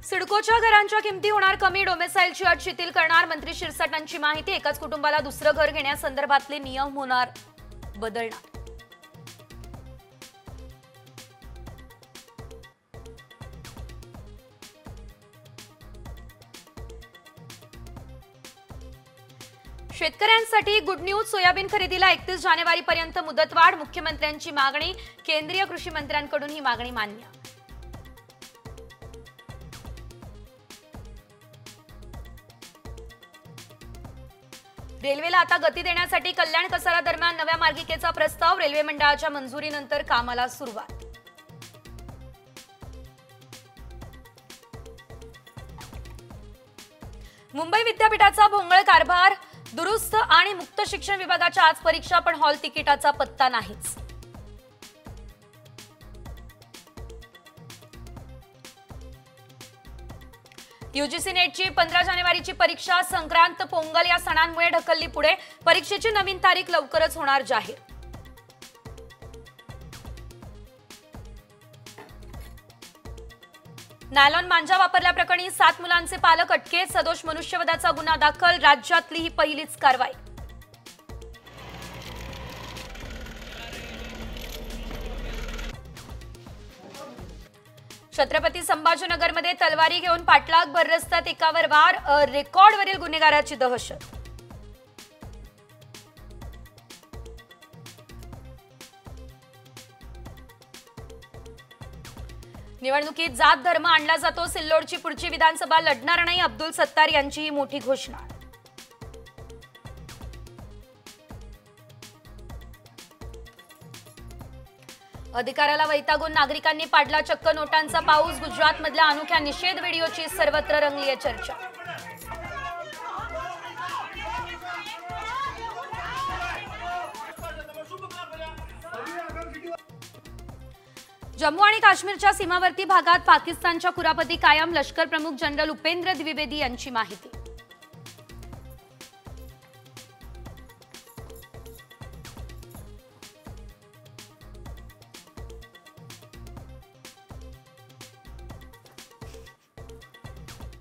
सिडकोच्या घरांच्या किमती होणार कमी, डोमेसाइलची अट शिथिल करणार मंत्री शिरसाटांची माहिती। एकाच कुटुंबाला दुसरं घर घेण्यासंदर्भातले नियम होणार बदलणार। शेतकऱ्यांसाठी गुड न्यूज, सोयाबीन खरेदीला 31 जानेवारीपर्यंत मुदतवाढ। मुख्यमंत्र्यांची मागणी, केंद्रीय कृषी मंत्र्यांकडून ही मागणी मान्य। रेल्वेला आता गती देण्यासाठी कल्याण कसारा दरम्यान नव्या मार्गिकेचा प्रस्ताव। रेल्वे मंडळाच्या मंजुरीनंतर कामाला सुरुवात। मुंबई विद्यापीठाचा भोंगळ कारभार, दुरुस्त आणि मुक्त शिक्षण विभागाच्या आज परीक्षा, पण हॉल तिकिटाचा पत्ता नाहीच। यूजीसी नेटची 15 जानेवारीची परीक्षा संक्रांत पोंगल या सणांमुळे ढकलली पुढे। परीक्षेची नवीन तारीख लवकरच होणार जाहीर। नायलॉन मांजा वापरल्याप्रकरणी 7 मुलांचे पालक अटकेत। सदोष मनुष्यवधाचा गुन्हा दाखल, राज्यातली ही पहिलीच कारवाई। छत्रपती संभाजीनगरमध्ये तलवारी घेऊन पाठलाग, भर रस्त्यात एकावर वार, रेकॉर्डवरील गुन्हेगाराची दहशत। निवडणुकीत जात धर्म आणला जातो, सिल्लोडची पुढची विधानसभा लढणार नाही, अब्दुल सत्तार यांची ही मोठी घोषणा। अधिकाराला वैतागून नागरिकांनी पाडला चक्क नोटांचा पाऊस। गुजरातमधल्या अनोख्या निषेध व्हिडिओची सर्वत्र रंगलीय चर्चा। जम्मू आणि काश्मीरच्या सीमावर्ती भागात पाकिस्तानच्या कुरापती कायम। लष्कर प्रमुख जनरल उपेंद्र द्विवेदी यांची माहिती।